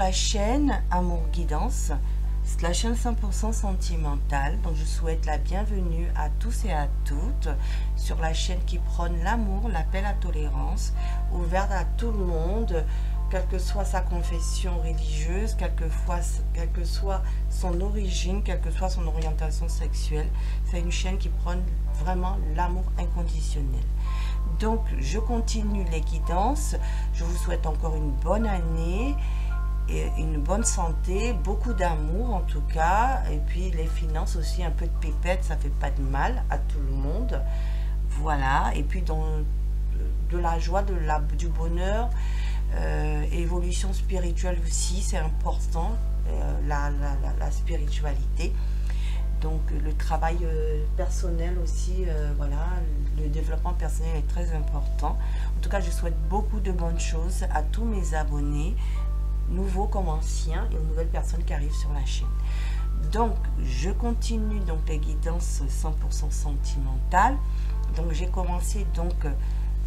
la chaîne Amour Guidance. C'est la chaîne 100% sentimentale. Donc je souhaite la bienvenue à tous et à toutes sur la chaîne qui prône l'amour, l'appel à tolérance, ouverte à tout le monde, quelle que soit sa confession religieuse, quelle que soit son origine, quelle que soit son orientation sexuelle. C'est une chaîne qui prône vraiment l'amour inconditionnel. Donc je continue les guidances. Je vous souhaite encore une bonne année et une bonne santé, beaucoup d'amour en tout cas, et puis les finances aussi, un peu de pépette, ça fait pas de mal à tout le monde. Voilà, et puis de la joie, du bonheur, évolution spirituelle aussi, c'est important, la spiritualité. Donc le travail personnel aussi, voilà, le développement personnel est très important. En tout cas, je souhaite beaucoup de bonnes choses à tous mes abonnés, nouveaux comme anciens, et aux nouvelles personnes qui arrivent sur la chaîne. Donc je continue donc les guidances 100% sentimentales. Donc j'ai commencé donc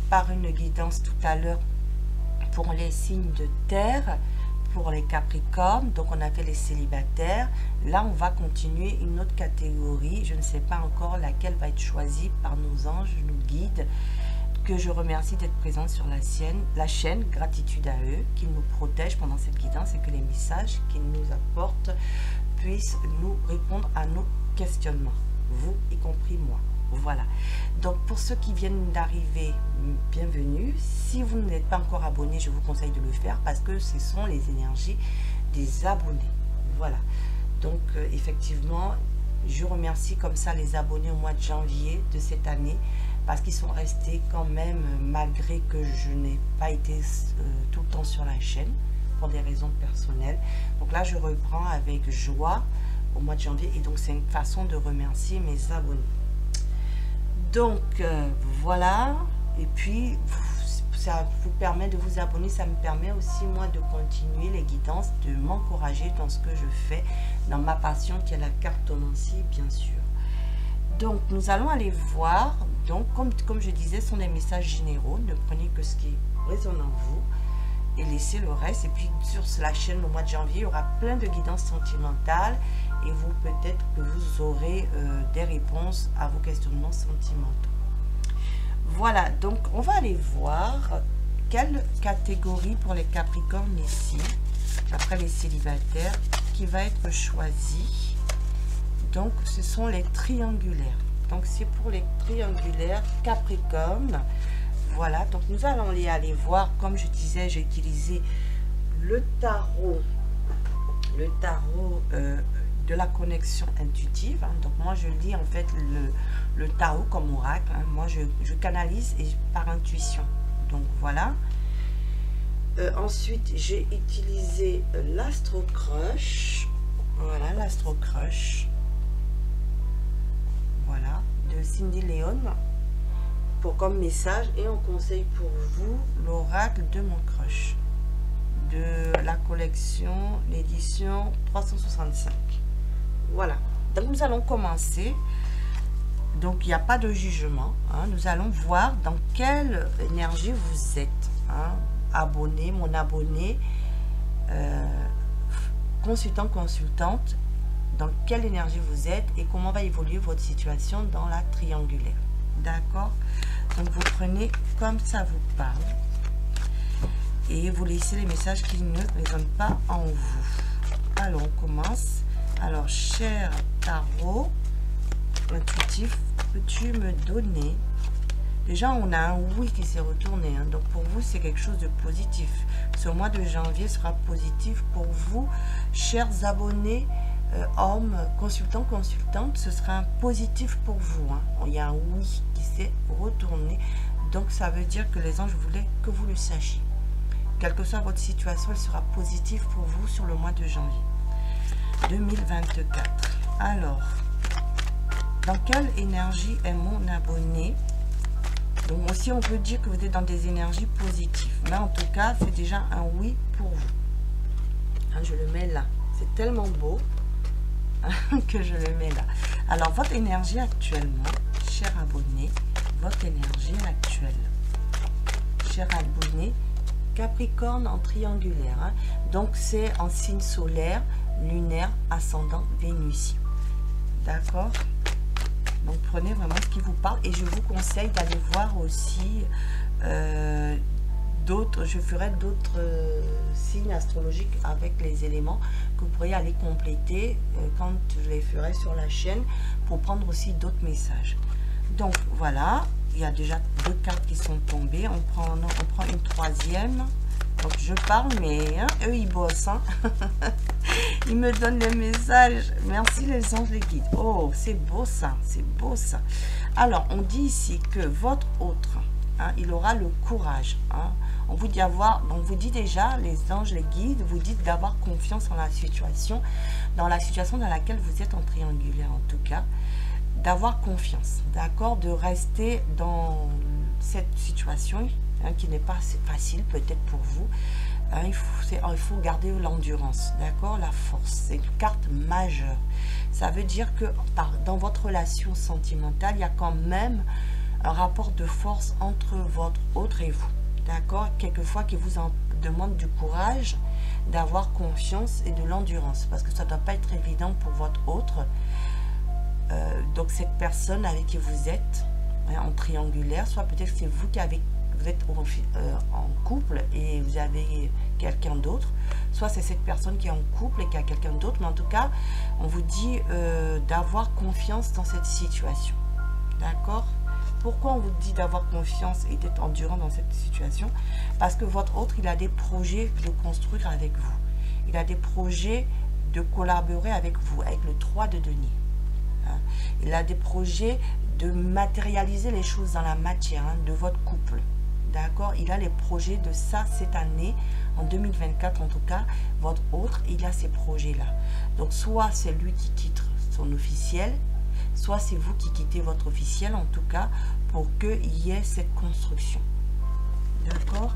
par une guidance tout à l'heure pour les signes de terre, pour les capricornes. Donc on a fait les célibataires. Là on va continuer une autre catégorie, je ne sais pas encore laquelle va être choisie par nos anges, nos guides, que je remercie d'être présente sur la chaîne, gratitude à eux, qu'ils nous protègent pendant cette guidance et que les messages qu'ils nous apportent puissent nous répondre à nos questionnements, vous y compris moi. Voilà, donc pour ceux qui viennent d'arriver, bienvenue. Si vous n'êtes pas encore abonné, je vous conseille de le faire parce que ce sont les énergies des abonnés. Voilà, donc effectivement, je remercie comme ça les abonnés au mois de janvier de cette année parce qu'ils sont restés quand même, malgré que je n'ai pas été tout le temps sur la chaîne pour des raisons personnelles. Donc là, je reprends avec joie au mois de janvier et donc c'est une façon de remercier mes abonnés. Donc voilà, et puis ça vous permet de vous abonner, ça me permet aussi moi de continuer les guidances, de m'encourager dans ce que je fais, dans ma passion qui est la cartomancie bien sûr. Donc nous allons aller voir, donc comme je disais, ce sont des messages généraux, ne prenez que ce qui résonne en vous et laissez le reste. Et puis sur la chaîne au mois de janvier, il y aura plein de guidances sentimentales et vous peut-être que vous aurez des réponses à vos questionnements sentimentaux. Voilà, donc on va aller voir quelle catégorie pour les capricornes ici, après les célibataires, qui va être choisie. Donc ce sont les triangulaires. Donc c'est pour les triangulaires capricorne. Voilà, donc nous allons aller voir, comme je disais, j'ai utilisé le tarot de la connexion intuitive, hein. Donc moi je lis en fait le tarot comme oracle, hein. Moi je canalise et par intuition. Donc voilà. Ensuite j'ai utilisé l'Astro Crush. Voilà, l'Astro Crush. Voilà, de Cindy Léon pour comme message, et on conseille pour vous l'oracle de mon crush de la collection, l'édition 365. Voilà, donc nous allons commencer. Donc il n'y a pas de jugement, hein. Nous allons voir dans quelle énergie vous êtes, hein. Abonné, mon abonné, consultant, consultante, dans quelle énergie vous êtes et comment va évoluer votre situation dans la triangulaire. D'accord? Donc vous prenez comme ça vous parle et vous laissez les messages qui ne résonnent pas en vous. Alors on commence. Alors cher tarot intuitif, peux-tu me donner, déjà on a un oui qui s'est retourné, hein. Donc pour vous c'est quelque chose de positif. Ce mois de janvier sera positif pour vous, chers abonnés, hommes, consultants, consultantes. Ce sera un positif pour vous, hein. Il y a un oui qui s'est retourné, donc ça veut dire que les anges voulaient que vous le sachiez. Quelle que soit votre situation, elle sera positive pour vous sur le mois de janvier 2024. Alors, dans quelle énergie est mon abonné? Donc aussi on peut dire que vous êtes dans des énergies positives, mais en tout cas c'est déjà un oui pour vous, hein, je le mets là, c'est tellement beau que je le mets là. Alors votre énergie actuellement, cher abonné, votre énergie actuelle, cher abonné Capricorne en triangulaire, hein. Donc c'est en signe solaire, lunaire, ascendant vénusien. D'accord? Donc prenez vraiment ce qui vous parle et je vous conseille d'aller voir aussi d'autres, je ferai d'autres signes astrologiques avec les éléments que vous pourriez aller compléter quand je les ferai sur la chaîne pour prendre aussi d'autres messages. Donc voilà, il y a déjà 2 cartes qui sont tombées, on prend une troisième. Donc je parle, mais hein, eux ils bossent, hein. Ils me donnent les messages. Merci les anges, les guides. Oh, c'est beau ça, c'est beau ça. Alors on dit ici que votre autre, hein, il aura le courage, hein. On vous dit déjà, les anges, les guides, vous dites d'avoir confiance en la situation, dans laquelle vous êtes en triangulaire en tout cas, d'avoir confiance, d'accord, de rester dans cette situation, hein, qui n'est pas facile peut-être pour vous, hein, il faut garder l'endurance, d'accord, la force, c'est une carte majeure. Ça veut dire que dans votre relation sentimentale, il y a quand même un rapport de force entre votre autre et vous. D'accord, quelquefois qui vous en demande du courage, d'avoir confiance et de l'endurance, parce que ça ne doit pas être évident pour votre autre. Donc cette personne avec qui vous êtes, hein, en triangulaire, soit peut-être c'est vous vous êtes en couple et vous avez quelqu'un d'autre, soit c'est cette personne qui est en couple et qui a quelqu'un d'autre, mais en tout cas, on vous dit d'avoir confiance dans cette situation. D'accord? Pourquoi on vous dit d'avoir confiance et d'être endurant dans cette situation? Parce que votre autre, il a des projets de construire avec vous. Il a des projets de collaborer avec vous, avec le 3 de denier. Hein? Il a des projets de matérialiser les choses dans la matière, hein, de votre couple. D'accord? Il a les projets de ça cette année, en 2024 en tout cas. Votre autre, il a ces projets-là. Donc soit c'est lui qui quitte son officiel, soit c'est vous qui quittez votre officiel, en tout cas, pour qu'il y ait cette construction. D'accord?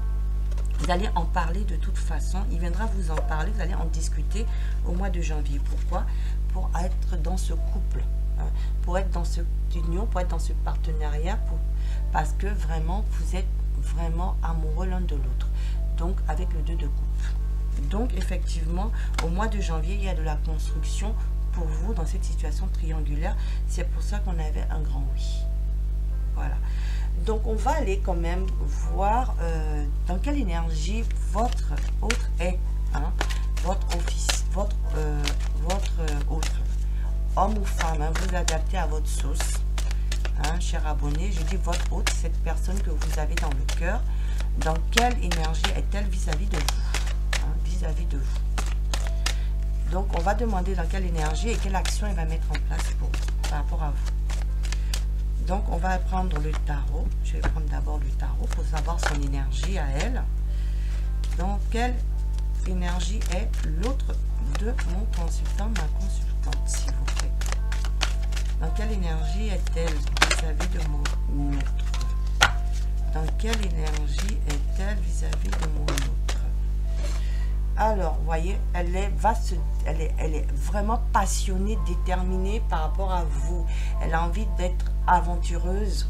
Vous allez en parler de toute façon. Il viendra vous en parler, vous allez en discuter au mois de janvier. Pourquoi? Pour être dans ce couple, hein, pour être dans cette union, pour être dans ce partenariat, parce que vraiment, vous êtes vraiment amoureux l'un de l'autre. Donc, avec le 2 de coupe. Donc, effectivement, au mois de janvier, il y a de la construction pour vous dans cette situation triangulaire. C'est pour ça qu'on avait un grand oui. Voilà. Donc on va aller quand même voir dans quelle énergie votre autre est, hein, votre autre homme ou femme, hein, vous adaptez à votre sauce, hein, cher abonné. Je dis votre autre, cette personne que vous avez dans le cœur, dans quelle énergie est-elle vis-à-vis de vous, hein, vis-à-vis de vous. Donc, on va demander dans quelle énergie et quelle action elle va mettre en place par rapport à vous. Donc, on va prendre le tarot. Je vais prendre d'abord le tarot pour savoir son énergie à elle. Dans quelle énergie est l'autre de mon consultant, ma consultante, s'il vous plaît. Dans quelle énergie est-elle vis-à-vis de mon autre? Dans quelle énergie est-elle vis-à-vis de mon autre? Alors, vous voyez, elle est vraiment passionnée, déterminée par rapport à vous. Elle a envie d'être aventureuse,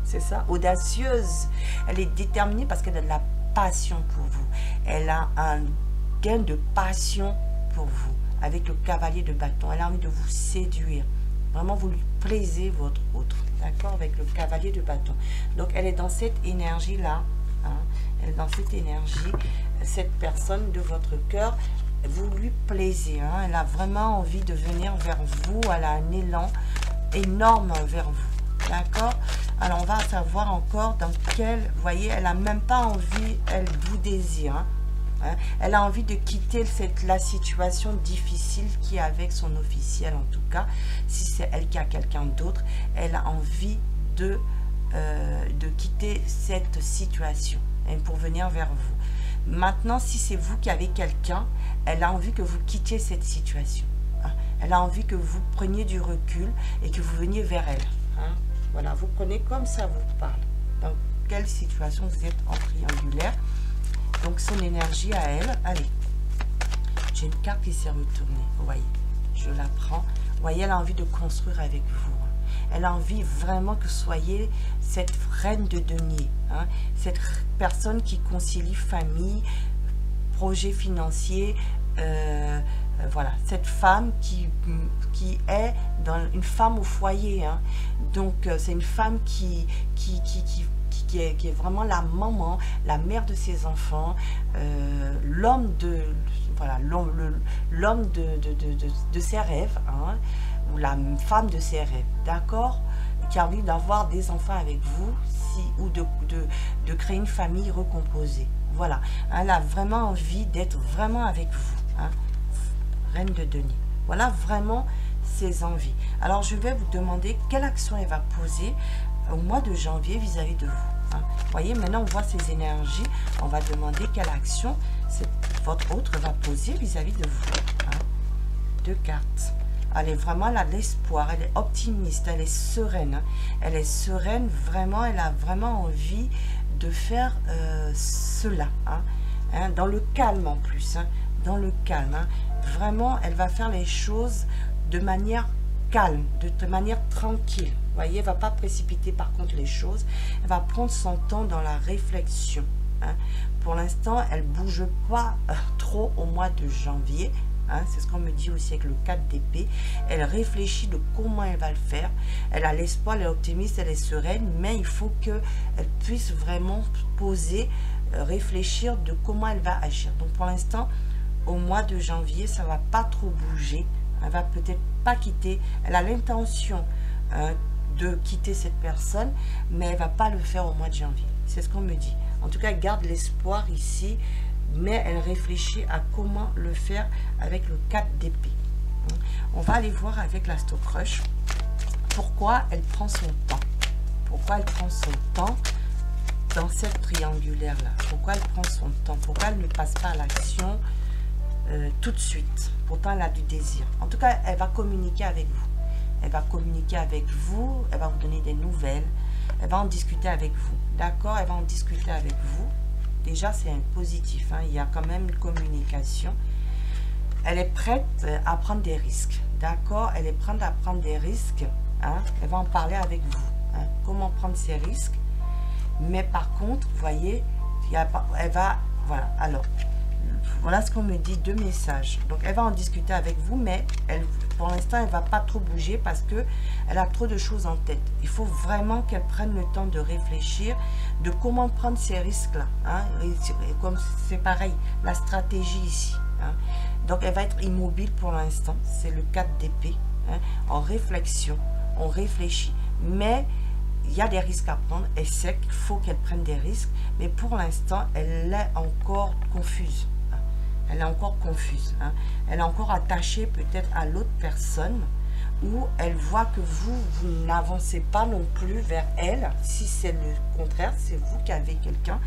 c'est ça, audacieuse. Elle est déterminée parce qu'elle a de la passion pour vous. Elle a un gain de passion pour vous, avec le cavalier de bâton. Elle a envie de vous séduire. Vraiment, vous lui plaisez votre autre, d'accord, avec le cavalier de bâton. Donc, elle est dans cette énergie-là, hein, elle est dans cette énergie. Cette personne de votre cœur, vous lui plaisez, hein, elle a vraiment envie de venir vers vous, elle a un élan énorme vers vous, d'accord. Alors on va savoir encore dans quel, vous voyez, elle a même pas envie, elle vous désire, hein, elle a envie de quitter la situation difficile qui est avec son officiel, en tout cas, si c'est elle qui a quelqu'un d'autre, elle a envie de quitter cette situation, hein, pour venir vers vous. Maintenant, si c'est vous qui avez quelqu'un, elle a envie que vous quittiez cette situation. Hein. Elle a envie que vous preniez du recul et que vous veniez vers elle. Hein. Voilà, vous prenez comme ça vous parle. Dans quelle situation vous êtes en triangulaire. Donc, son énergie à elle. Allez, j'ai une carte qui s'est retournée. Vous voyez, je la prends. Vous voyez, elle a envie de construire avec vous. Elle a envie vraiment que vous soyez cette reine de denier, hein, cette personne qui concilie famille, projet financier, voilà, cette femme qui est une femme au foyer, hein. Donc c'est une femme qui est vraiment la maman, la mère de ses enfants, l'homme de voilà, l'homme de ses rêves, hein, ou la femme de ses rêves, d'accord, qui a envie d'avoir des enfants avec vous, ou de créer une famille recomposée. Voilà, elle a vraiment envie d'être vraiment avec vous, hein, reine de denier. Voilà vraiment ses envies. Alors je vais vous demander quelle action elle va poser au mois de janvier vis-à-vis de vous, hein. Vous voyez, maintenant on voit ses énergies, on va demander quelle action votre autre va poser vis-à-vis de vous, hein. 2 cartes. Elle est vraiment, elle a de l'espoir, elle est optimiste, elle est sereine, hein. Elle est sereine, vraiment, elle a vraiment envie de faire cela, hein, dans le calme en plus, hein, dans le calme, hein. Vraiment, elle va faire les choses de manière calme, de manière tranquille. Vous voyez, elle ne va pas précipiter par contre les choses, elle va prendre son temps dans la réflexion, hein. Pour l'instant, elle ne bouge pas trop au mois de janvier, hein, c'est ce qu'on me dit aussi avec le 4 d'épée. Elle réfléchit de comment elle va le faire, elle a l'espoir, elle est optimiste, elle est sereine, mais il faut qu'elle puisse vraiment poser, réfléchir de comment elle va agir. Donc pour l'instant, au mois de janvier, ça ne va pas trop bouger, elle va peut-être pas quitter, elle a l'intention de quitter cette personne, mais elle ne va pas le faire au mois de janvier, c'est ce qu'on me dit. En tout cas, elle garde l'espoir ici, mais elle réfléchit à comment le faire avec le 4 d'épée. On va aller voir avec l'Astro-Crush pourquoi elle prend son temps. Pourquoi elle prend son temps dans cette triangulaire-là. Pourquoi elle prend son temps. Pourquoi elle ne passe pas à l'action tout de suite. Pourtant, elle a du désir. En tout cas, elle va communiquer avec vous. Elle va communiquer avec vous. Elle va vous donner des nouvelles. Elle va en discuter avec vous. D'accord? Elle va en discuter avec vous. Déjà, c'est un positif, hein. Il y a quand même une communication. Elle est prête à prendre des risques. D'accord? Elle est prête à prendre des risques, hein. Elle va en parler avec vous, hein. Comment prendre ces risques. Mais par contre, vous voyez, elle va... Voilà, alors, voilà ce qu'on me dit, 2 messages. Donc, elle va en discuter avec vous, mais pour l'instant, elle ne va pas trop bouger parce qu'elle a trop de choses en tête. Il faut vraiment qu'elle prenne le temps de réfléchir de comment prendre ces risques-là, hein. Comme c'est pareil, la stratégie ici, hein. Donc, elle va être immobile pour l'instant. C'est le 4 d'épée, hein. En réflexion, on réfléchit. Mais il y a des risques à prendre. Elle sait qu'il faut qu'elle prenne des risques. Mais pour l'instant, elle est encore confuse. Elle est encore confuse, hein. Elle est encore attachée peut-être à l'autre personne, ou elle voit que vous n'avancez pas non plus vers elle. Si c'est le contraire, c'est vous qui avez quelqu'un,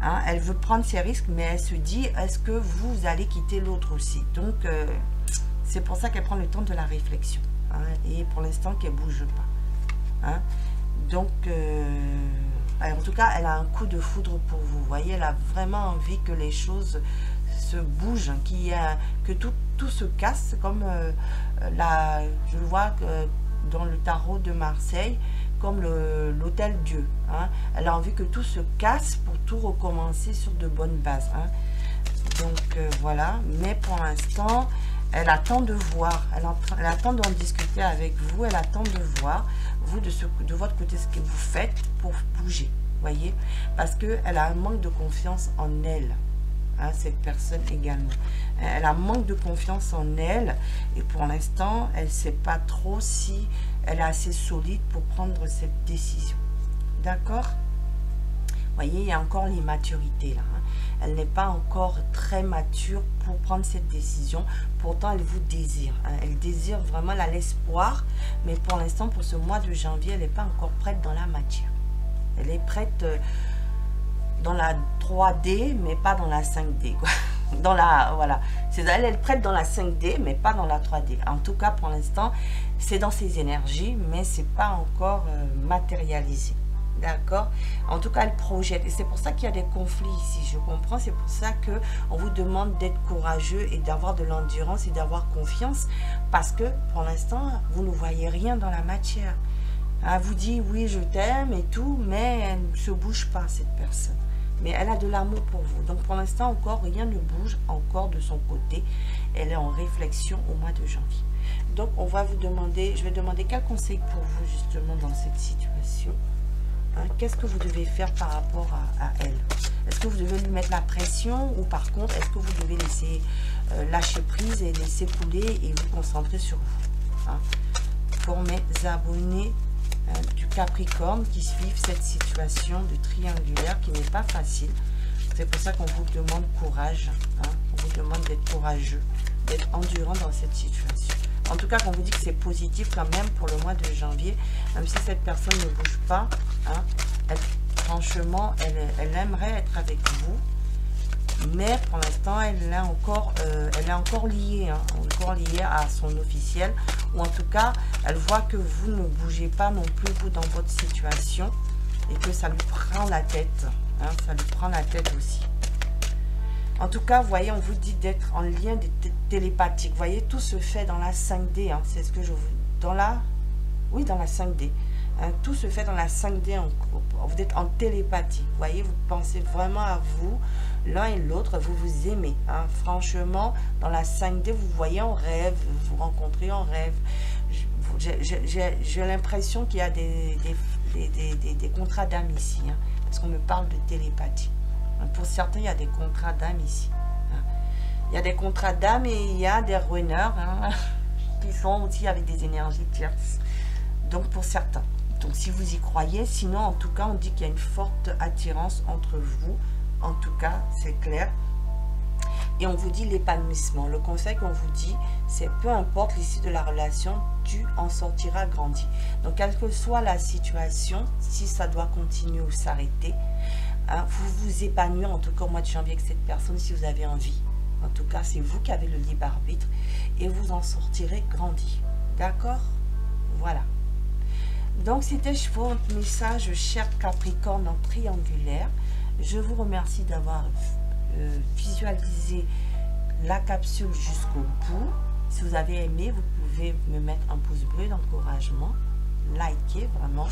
hein. Elle veut prendre ses risques, mais elle se dit, est-ce que vous allez quitter l'autre aussi? Donc, c'est pour ça qu'elle prend le temps de la réflexion, hein, et pour l'instant qu'elle ne bouge pas, hein. Donc, en tout cas, elle a un coup de foudre pour vous. Vous voyez, elle a vraiment envie que les choses se bougent, que tout se casse, comme je le vois dans le tarot de Marseille, comme l'hôtel Dieu, hein. Elle a envie que tout se casse pour tout recommencer sur de bonnes bases, hein. Donc voilà, mais pour l'instant, elle attend de voir, elle attend d'en discuter avec vous, elle attend de voir, vous, de votre côté, ce que vous faites pour bouger, voyez, parce qu'elle a un manque de confiance en elle, hein, cette personne également. Elle a un manque de confiance en elle, et pour l'instant, elle ne sait pas trop si elle est assez solide pour prendre cette décision. D'accord? Vous voyez, il y a encore l'immaturité là, hein. Elle n'est pas encore très mature pour prendre cette décision. Pourtant, elle vous désire, hein. Elle désire vraiment, elle a l'espoir. Mais pour l'instant, pour ce mois de janvier, elle n'est pas encore prête dans la matière. Elle est prête dans la 3D, mais pas dans la 5D, quoi. Dans la, voilà. Elle est prête dans la 5D, mais pas dans la 3D. En tout cas, pour l'instant, c'est dans ses énergies, mais c'est pas encore matérialisé. D'accord? En tout cas, elle projette. Et c'est pour ça qu'il y a des conflits ici. Je comprends. C'est pour ça qu'on vous demande d'être courageux et d'avoir de l'endurance et d'avoir confiance. Parce que, pour l'instant, vous ne voyez rien dans la matière. Elle vous dit oui, je t'aime et tout, mais elle ne se bouge pas, cette personne. Mais elle a de l'amour pour vous. Donc pour l'instant encore, rien ne bouge encore de son côté. Elle est en réflexion au mois de janvier. Donc on va vous demander, je vais demander quel conseil pour vous justement dans cette situation. Hein, qu'est-ce que vous devez faire par rapport à elle? Est-ce que vous devez lui mettre la pression ou par contre, est-ce que vous devez laisser lâcher prise et laisser couler et vous concentrer sur vous? Hein? Pour mes abonnés du Capricorne qui suivent cette situation de triangulaire qui n'est pas facile. C'est pour ça qu'on vous demande courage. Hein? On vous demande d'être courageux, d'être endurant dans cette situation. En tout cas, qu'on vous dit que c'est positif quand même pour le mois de janvier, même si cette personne ne bouge pas. Hein? Franchement, elle aimerait être avec vous. Mais pour l'instant, elle est encore liée, hein, encore liée à son officiel. Ou en tout cas, elle voit que vous ne bougez pas non plus, vous, dans votre situation. Et que ça lui prend la tête. Hein, ça lui prend la tête aussi. En tout cas, vous voyez, on vous dit d'être en lien télépathique. Vous voyez, tout se fait dans la 5D. Hein, c'est ce que je vous... Dans la 5D. Hein, tout se fait dans la 5D. Vous êtes en télépathie. Vous voyez, vous pensez vraiment à vous. L'un et l'autre, vous vous aimez. Hein. Franchement, dans la 5D, vous voyez en rêve, vous vous rencontrez en rêve. J'ai l'impression qu'il y a des contrats d'âme ici. Hein, parce qu'on me parle de télépathie. Pour certains, il y a des contrats d'âme ici. Hein. Il y a des contrats d'âme et il y a des runners hein, qui sont aussi avec des énergies tierces. Donc, pour certains. Donc, si vous y croyez, sinon, en tout cas, on dit qu'il y a une forte attirance entre vous. En tout cas, c'est clair. Et on vous dit l'épanouissement. Le conseil qu'on vous dit, c'est peu importe l'issue de la relation, tu en sortiras grandi. Donc, quelle que soit la situation, si ça doit continuer ou s'arrêter, hein, vous vous épanouir en tout cas au mois de janvier avec cette personne si vous avez envie. En tout cas, c'est vous qui avez le libre arbitre et vous en sortirez grandi. D'accord? Voilà. Donc, c'était votre message, cher Capricorne en triangulaire. Je vous remercie d'avoir visualisé la capsule jusqu'au bout. Si vous avez aimé, vous pouvez me mettre un pouce bleu d'encouragement, liker vraiment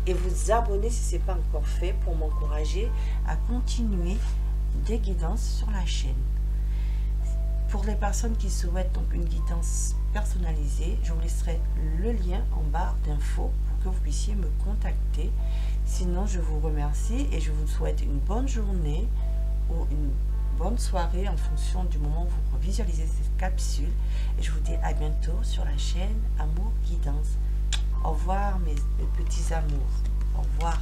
et vous abonner si ce n'est pas encore fait pour m'encourager à continuer des guidances sur la chaîne. Pour les personnes qui souhaitent donc une guidance personnalisée, je vous laisserai le lien en barre d'infos pour que vous puissiez me contacter. Sinon, je vous remercie et je vous souhaite une bonne journée ou une bonne soirée en fonction du moment où vous visualisez cette capsule. Et je vous dis à bientôt sur la chaîne Amour Guidance. Au revoir mes petits amours. Au revoir.